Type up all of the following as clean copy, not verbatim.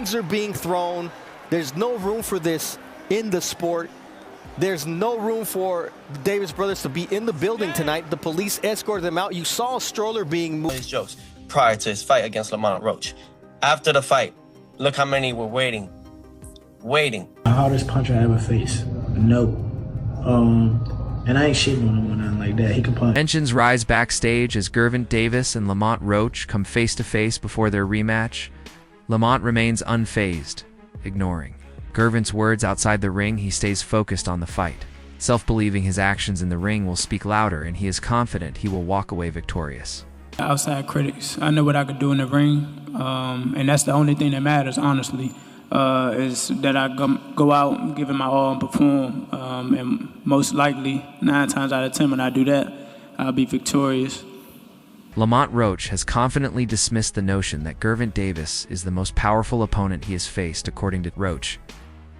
Things are being thrown. There's no room for this in the sport. There's no room for the Davis brothers to be in the building tonight. The police escorted them out. You saw a stroller being moved. His jokes prior to his fight against Lamont Roach. After the fight, look how many were waiting. The hardest punch I ever faced. No. And I ain't shitting on him or nothing like that. He can punch. Tensions rise backstage as Gervonta Davis and Lamont Roach come face-to-face before their rematch. Lamont remains unfazed, ignoring Gervonta's words outside the ring. He stays focused on the fight, self-believing his actions in the ring will speak louder, and he is confident he will walk away victorious. Outside critics, I know what I could do in the ring, and that's the only thing that matters, honestly, is that I go out and give it my all and perform, and most likely, 9 times out of 10 when I do that, I'll be victorious. Lamont Roach has confidently dismissed the notion that Gervonta Davis is the most powerful opponent he has faced. According to Roach,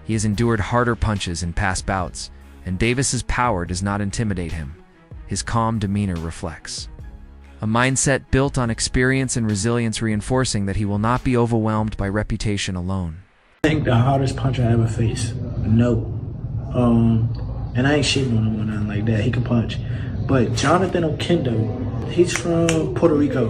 he has endured harder punches in past bouts, and Davis's power does not intimidate him. His calm demeanor reflects a mindset built on experience and resilience, reinforcing that he will not be overwhelmed by reputation alone. I think the hardest punch I ever faced. No. And I ain't shitting on him or nothing like that. He can punch. But Jonathan Okendo, he's from Puerto Rico.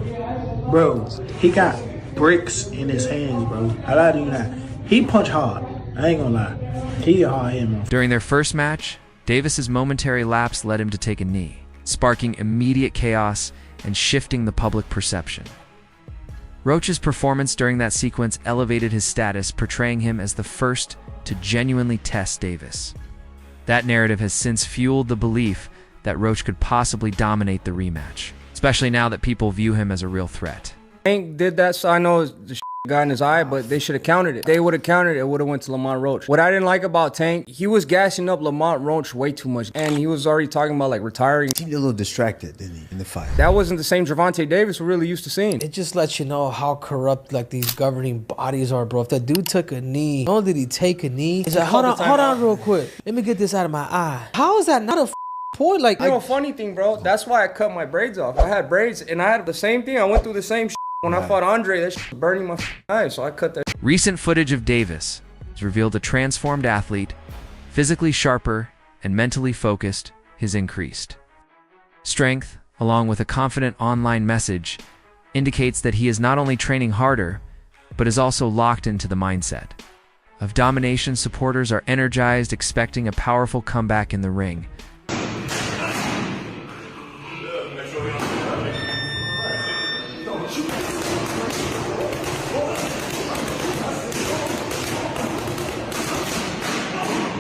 Bro, he got bricks in his hands, bro. I lie to you not. He punch hard. I ain't gonna lie. He a hard hit. During their first match, Davis's momentary lapse led him to take a knee, sparking immediate chaos and shifting the public perception. Roach's performance during that sequence elevated his status, portraying him as the first to genuinely test Davis. That narrative has since fueled the belief that Roach could possibly dominate the rematch, especially now that people view him as a real threat. Tank did that, so I know the got in his eye, but they should have countered it. They would have countered it, would have went to Lamont Roach. What I didn't like about Tank, he was gassing up Lamont Roach way too much, and he was already talking about like retiring. He seemed a little distracted, didn't he, in the fight? That wasn't the same Gervonta Davis we're really used to seeing. It just lets you know how corrupt like these governing bodies are, bro. If that dude took a knee, not only did he take a knee, he's like, hold on real quick. Let me get this out of my eye. How is that not a point? Like, you know, funny thing, bro, that's why I cut my braids off. I had braids, and I had the same thing. I went through the same when I fought Andre. That shit burning my eyes, so I cut that. Recent footage of Davis has revealed a transformed athlete, physically sharper and mentally focused. His increased strength, along with a confident online message, indicates that he is not only training harder, but is also locked into the mindset of domination. Supporters are energized, expecting a powerful comeback in the ring.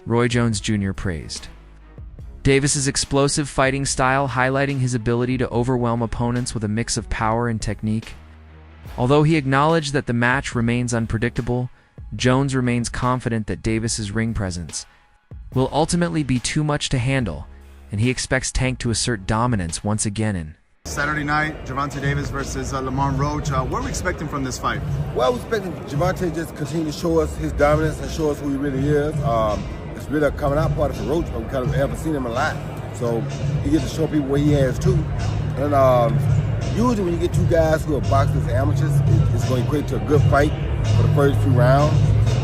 Roy Jones Jr. praised Davis's explosive fighting style, highlighting his ability to overwhelm opponents with a mix of power and technique. Although he acknowledged that the match remains unpredictable, Jones remains confident that Davis's ring presence will ultimately be too much to handle, and he expects Tank to assert dominance once again in Saturday night, Gervonta Davis versus Lamont Roach. What are we expecting from this fight? Well, we're expecting Gervonta just to continue to show us his dominance and show us who he really is. It's really a coming out party for Roach, but we kind of haven't seen him a lot. So he gets to show people what he has too. And usually when you get two guys who are boxers and amateurs, it's going to equate to a good fight for the first few rounds.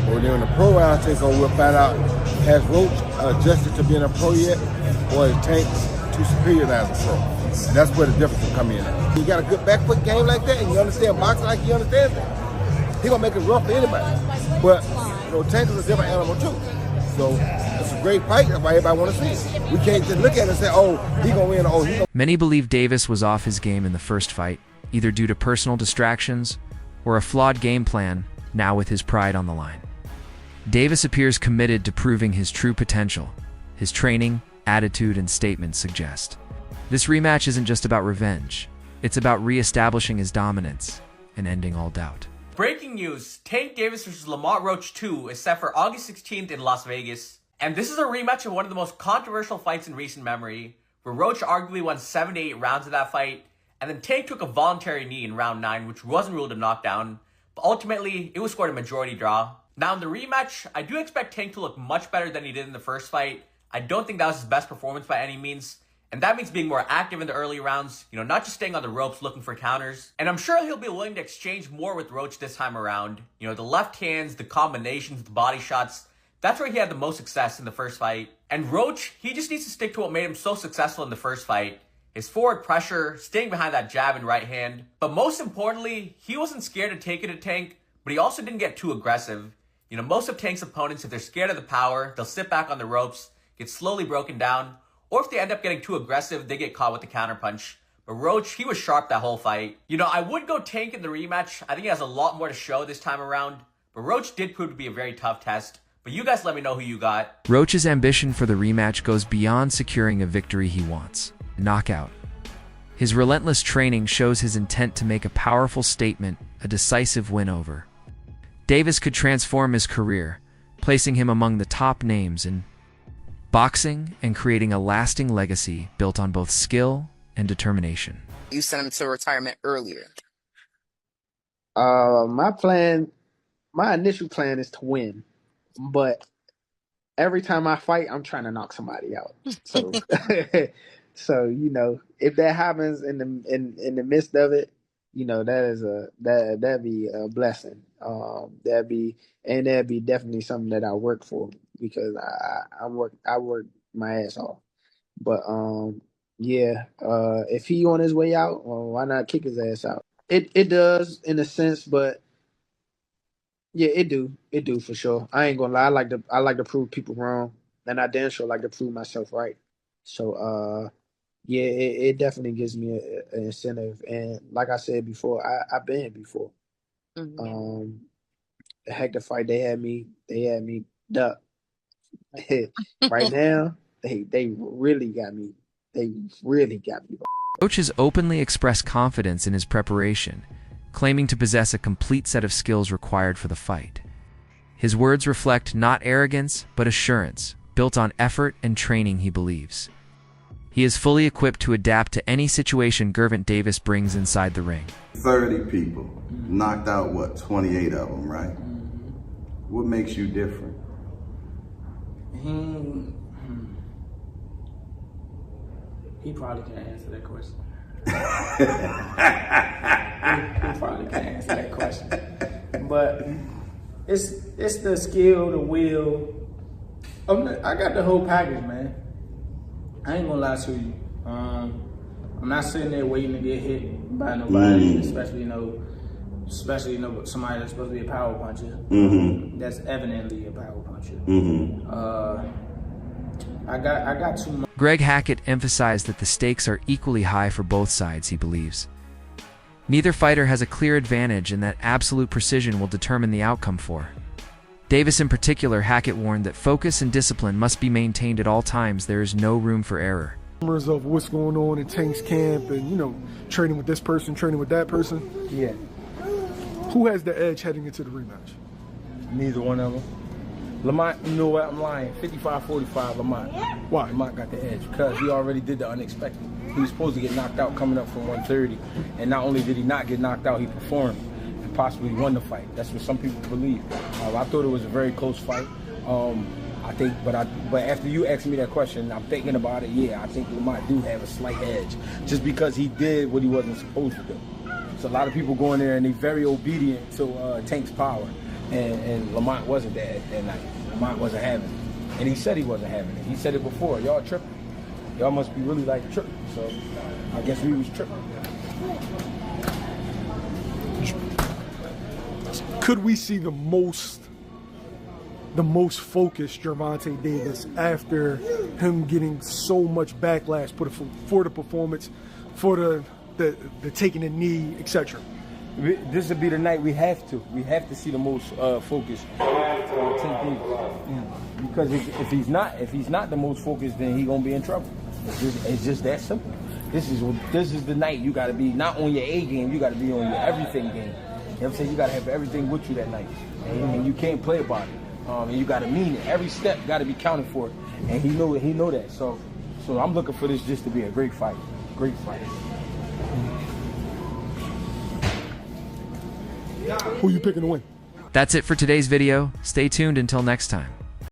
But then when the pro rounds take over, we'll find out, has Roach adjusted to being a pro yet, or is Tank too superior now as a pro? And that's where the difference will come in. You got a good back foot game like that, and you understand boxing like he understands it, he gonna make it rough for anybody. But you know, Tank is a different animal too. So it's a great fight. That's why everybody want to see it. We can't just look at it and say, oh, he gonna win, oh, he gonna... Many believe Davis was off his game in the first fight, either due to personal distractions or a flawed game plan, now with his pride on the line. Davis appears committed to proving his true potential. His training, attitude, and statements suggest this rematch isn't just about revenge. It's about re-establishing his dominance and ending all doubt. Breaking news, Tank Davis vs. Lamont Roach 2 is set for August 16th in Las Vegas. And this is a rematch of one of the most controversial fights in recent memory, where Roach arguably won 7 to 8 rounds of that fight, and then Tank took a voluntary knee in round 9, which wasn't ruled a knockdown, but ultimately, it was scored a majority draw. Now in the rematch, I do expect Tank to look much better than he did in the first fight. I don't think that was his best performance by any means, And that means being more active in the early rounds, not just staying on the ropes looking for counters. And I'm sure he'll be willing to exchange more with Roach this time around. The left hands, the combinations, the body shots, that's where he had the most success in the first fight. And Roach, he just needs to stick to what made him so successful in the first fight. His forward pressure, staying behind that jab and right hand. But most importantly, he wasn't scared to take it to Tank, but he also didn't get too aggressive. Most of Tank's opponents, if they're scared of the power, they'll sit back on the ropes, get slowly broken down, or if they end up getting too aggressive, they get caught with the counterpunch. But Roach, he was sharp that whole fight. I would go Tank in the rematch. I think he has a lot more to show this time around. But Roach did prove to be a very tough test. But you guys let me know who you got. Roach's ambition for the rematch goes beyond securing a victory he wants: knockout. His relentless training shows his intent to make a powerful statement, a decisive win over. Davis could transform his career, placing him among the top names in boxing and creating a lasting legacy built on both skill and determination. You sent him to retirement earlier. My initial plan is to win, but every time I fight, I'm trying to knock somebody out. So, if that happens in the midst of it, that'd be a blessing. That'd be definitely something that I work for, because I work my ass off. But if he on his way out, well, why not kick his ass out? It does in a sense, but yeah, it do for sure. I ain't gonna lie. I like to prove people wrong, and I damn sure like to prove myself right. So it definitely gives me an incentive. And like I said before, I've been here before. Mm-hmm. The Hector fight, they had me duck. Right now, they really got me. They really got me. Roach has openly expressed confidence in his preparation, claiming to possess a complete set of skills required for the fight. His words reflect not arrogance, but assurance, built on effort and training he believes. He is fully equipped to adapt to any situation Gervonta Davis brings inside the ring. 30 people, knocked out, 28 of them, right? What makes you different? He probably can't answer that question. he probably can't answer that question. But it's the skill, the will. I got the whole package, man. I ain't gonna lie to you. I'm not sitting there waiting to get hit by nobody, especially somebody that's supposed to be a power puncher. That's evidently a power puncher. I got too much. Greg Hackett emphasized that the stakes are equally high for both sides, he believes. Neither fighter has a clear advantage, and that absolute precision will determine the outcome for Davis in particular. Hackett warned that focus and discipline must be maintained at all times. There is no room for error. Of what's going on in Tank's camp, and training with this person, training with that person. Yeah. Who has the edge heading into the rematch? Neither one of them. Lamont, you know what? I'm lying. 55-45, Lamont. Why? Lamont got the edge because he already did the unexpected. He was supposed to get knocked out coming up from 130, and not only did he not get knocked out, he performed and possibly won the fight. That's what some people believe. I thought it was a very close fight. I think, but after you asked me that question, I'm thinking about it. Yeah, I think Lamont do have a slight edge, just because he did what he wasn't supposed to do. So a lot of people go in there and they're very obedient to Tank's power, and Lamont wasn't that night. Lamont wasn't having it, and he said he wasn't having it. He said it before. Y'all tripping. Y'all must be really like tripping. So I guess we was tripping. Could we see the most focused Gervonta Davis after him getting so much backlash for the performance, for the taking a knee, etc.? This would be the night we have to see the most focused Tank Davis. Because if he's not the most focused, then he's gonna be in trouble. It's just that simple. This is the night you gotta be not on your A game, you gotta be on your everything game. You know what I'm saying? You gotta have everything with you that night, and you can't play about it. And you gotta mean it. Every step gotta be counted for, and he know that. So I'm looking for this just to be a great fight. Great fight. Who you picking to win? That's it for today's video. Stay tuned until next time.